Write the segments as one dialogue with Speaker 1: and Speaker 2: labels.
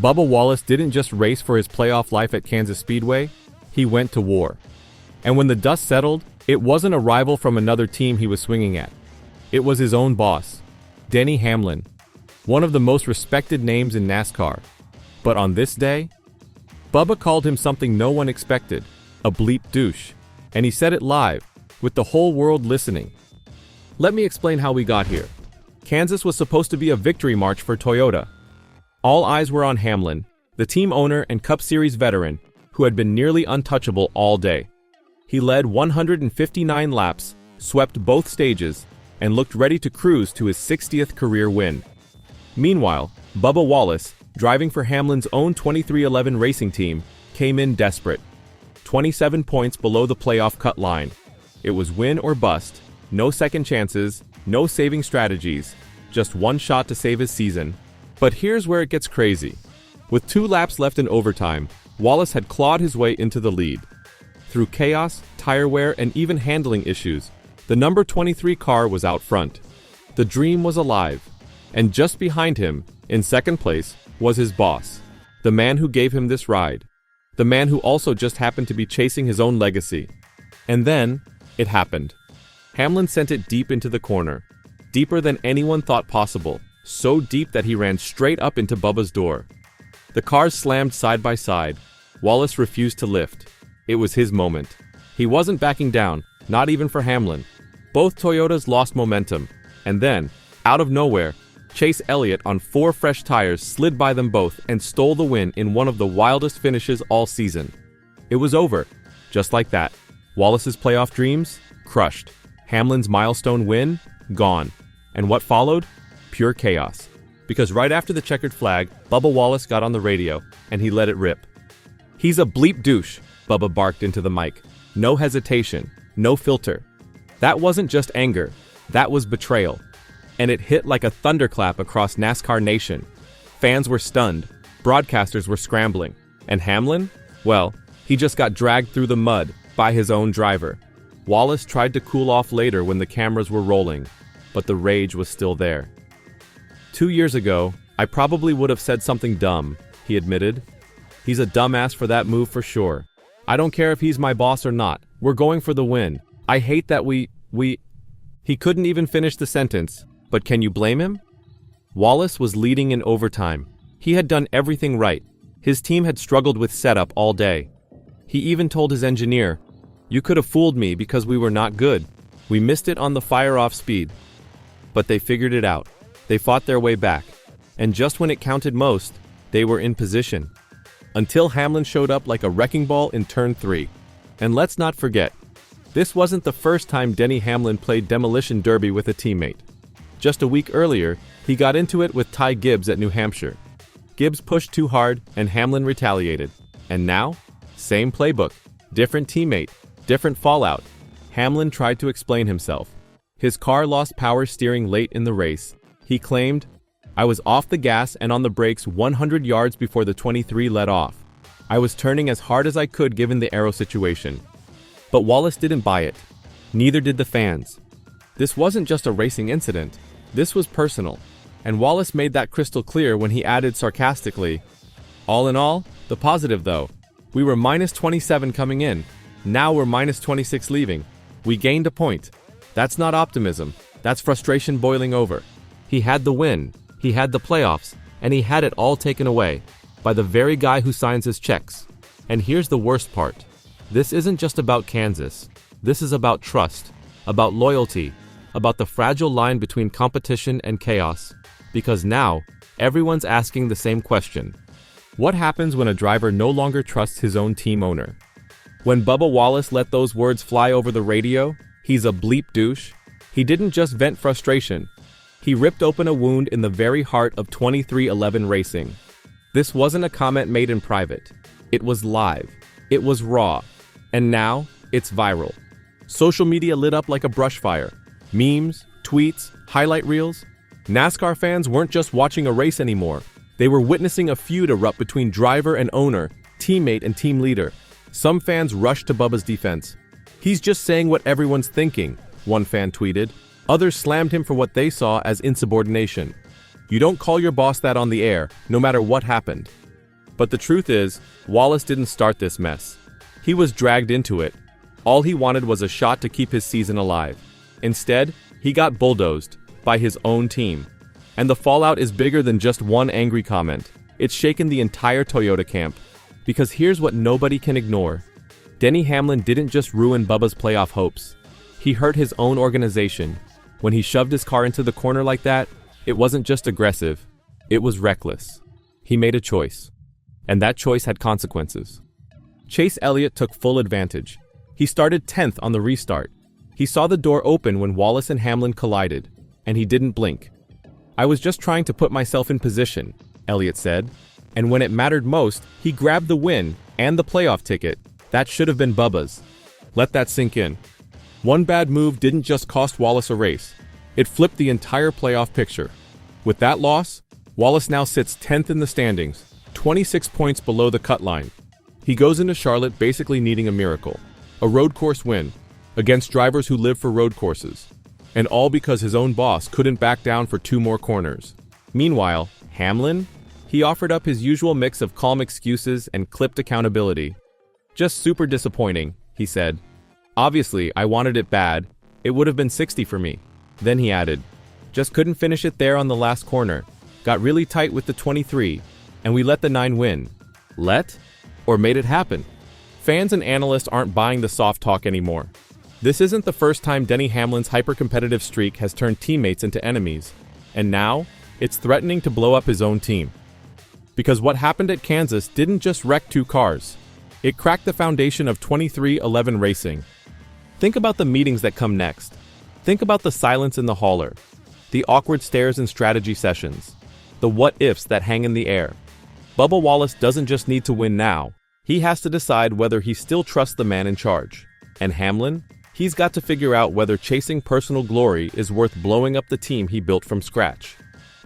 Speaker 1: Bubba Wallace didn't just race for his playoff life at Kansas Speedway, he went to war. And when the dust settled, it wasn't a rival from another team he was swinging at. It was his own boss, Denny Hamlin, one of the most respected names in NASCAR. But on this day, Bubba called him something no one expected, a bleep douche, and he said it live, with the whole world listening. Let me explain how we got here. Kansas was supposed to be a victory march for Toyota. All eyes were on Hamlin, the team owner and Cup Series veteran, who had been nearly untouchable all day. He led 159 laps, swept both stages, and looked ready to cruise to his 60th career win. Meanwhile, Bubba Wallace, driving for Hamlin's own 2311 racing team, came in desperate. 27 points below the playoff cut line. It was win or bust, no second chances, no saving strategies, just one shot to save his season. But here's where it gets crazy. With 2 laps left in overtime, Wallace had clawed his way into the lead. Through chaos, tire wear, and even handling issues, the number 23 car was out front. The dream was alive. And just behind him, in second place, was his boss, the man who gave him this ride, the man who also just happened to be chasing his own legacy. And then, it happened. Hamlin sent it deep into the corner, deeper than anyone thought possible, so deep that he ran straight up into Bubba's door. The cars slammed side by side. Wallace refused to lift. It was his moment. He wasn't backing down, not even for Hamlin. Both Toyotas lost momentum, and then, out of nowhere, Chase Elliott on 4 fresh tires slid by them both and stole the win in one of the wildest finishes all season. It was over, just like that. Wallace's playoff dreams? Crushed. Hamlin's milestone win? Gone. And what followed? Pure chaos. Because right after the checkered flag, Bubba Wallace got on the radio, and he let it rip. "He's a bleep douche," Bubba barked into the mic. No hesitation, no filter. That wasn't just anger, that was betrayal. And it hit like a thunderclap across NASCAR Nation. Fans were stunned, broadcasters were scrambling, and Hamlin? Well, he just got dragged through the mud by his own driver. Wallace tried to cool off later when the cameras were rolling, but the rage was still there. 2 years ago, I probably would have said something dumb, he admitted. He's a dumbass for that move for sure. I don't care if he's my boss or not, we're going for the win. I hate that we... He couldn't even finish the sentence. But can you blame him? Wallace was leading in overtime. He had done everything right. His team had struggled with setup all day. He even told his engineer, "You could have fooled me because we were not good. We missed it on the fire-off speed." But they figured it out. They fought their way back. And just when it counted most, they were in position. Until Hamlin showed up like a wrecking ball in turn 3. And let's not forget, this wasn't the first time Denny Hamlin played demolition derby with a teammate. Just a week earlier, he got into it with Ty Gibbs at New Hampshire. Gibbs pushed too hard, and Hamlin retaliated. And now, same playbook, different teammate, different fallout. Hamlin tried to explain himself. His car lost power steering late in the race. He claimed, "I was off the gas and on the brakes 100 yards before the 23 let off. I was turning as hard as I could given the aero situation." But Wallace didn't buy it. Neither did the fans. This wasn't just a racing incident. This was personal, and Wallace made that crystal clear when he added sarcastically, "All in all, the positive though, we were minus 27 coming in, now we're minus 26 leaving. We gained a point. That's not optimism, that's frustration boiling over." He had the win, he had the playoffs, and he had it all taken away by the very guy who signs his checks. And here's the worst part. This isn't just about Kansas. This is about trust, about loyalty, about the fragile line between competition and chaos. Because now, everyone's asking the same question. What happens when a driver no longer trusts his own team owner? When Bubba Wallace let those words fly over the radio, "He's a bleep douche," he didn't just vent frustration. He ripped open a wound in the very heart of 2311 racing. This wasn't a comment made in private. It was live. It was raw. And now, it's viral. Social media lit up like a brush fire. Memes, tweets, highlight reels. NASCAR fans weren't just watching a race anymore. They were witnessing a feud erupt between driver and owner, teammate and team leader. Some fans rushed to Bubba's defense. "He's just saying what everyone's thinking," one fan tweeted. Others slammed him for what they saw as insubordination. "You don't call your boss that on the air, no matter what happened." But the truth is, Wallace didn't start this mess. He was dragged into it. All he wanted was a shot to keep his season alive. Instead, he got bulldozed by his own team. And the fallout is bigger than just one angry comment. It's shaken the entire Toyota camp. Because here's what nobody can ignore. Denny Hamlin didn't just ruin Bubba's playoff hopes. He hurt his own organization. When he shoved his car into the corner like that, it wasn't just aggressive. It was reckless. He made a choice. And that choice had consequences. Chase Elliott took full advantage. He started 10th on the restart. He saw the door open when Wallace and Hamlin collided, and he didn't blink. "I was just trying to put myself in position," Elliott said. And when it mattered most, he grabbed the win and the playoff ticket. That should have been Bubba's. Let that sink in. One bad move didn't just cost Wallace a race. It flipped the entire playoff picture. With that loss, Wallace now sits 10th in the standings, 26 points below the cut line. He goes into Charlotte basically needing a miracle. A road course win, against drivers who live for road courses. And all because his own boss couldn't back down for 2 more corners. Meanwhile, Hamlin? He offered up his usual mix of calm excuses and clipped accountability. "Just super disappointing," he said. "Obviously, I wanted it bad. It would have been 60 for me." Then he added, "Just couldn't finish it there on the last corner. Got really tight with the 23, and we let the 9 win." Let? Or made it happen? Fans and analysts aren't buying the soft talk anymore. This isn't the first time Denny Hamlin's hyper-competitive streak has turned teammates into enemies. And now, it's threatening to blow up his own team. Because what happened at Kansas didn't just wreck 2 cars. It cracked the foundation of 2311 racing. Think about the meetings that come next. Think about the silence in the hauler, the awkward stares in strategy sessions, the what-ifs that hang in the air. Bubba Wallace doesn't just need to win now. He has to decide whether he still trusts the man in charge. And Hamlin? He's got to figure out whether chasing personal glory is worth blowing up the team he built from scratch.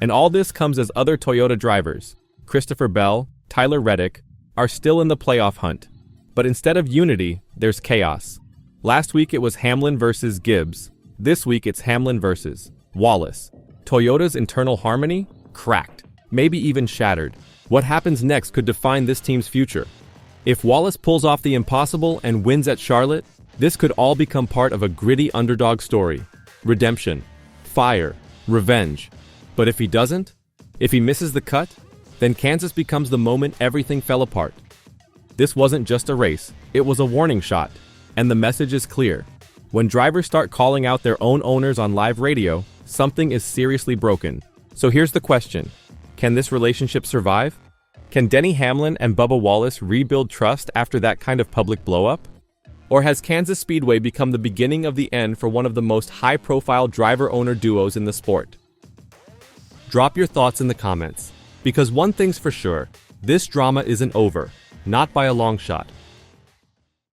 Speaker 1: And all this comes as other Toyota drivers, Christopher Bell, Tyler Reddick, are still in the playoff hunt. But instead of unity, there's chaos. Last week it was Hamlin versus Gibbs. This week it's Hamlin versus Wallace. Toyota's internal harmony? Cracked. Maybe even shattered. What happens next could define this team's future. If Wallace pulls off the impossible and wins at Charlotte, this could all become part of a gritty underdog story. Redemption. Fire. Revenge. But if he doesn't? If he misses the cut? Then Kansas becomes the moment everything fell apart. This wasn't just a race, it was a warning shot. And the message is clear. When drivers start calling out their own owners on live radio, something is seriously broken. So here's the question. Can this relationship survive? Can Denny Hamlin and Bubba Wallace rebuild trust after that kind of public blowup? Or has Kansas Speedway become the beginning of the end for one of the most high-profile driver-owner duos in the sport? Drop your thoughts in the comments. Because one thing's for sure, this drama isn't over. Not by a long shot.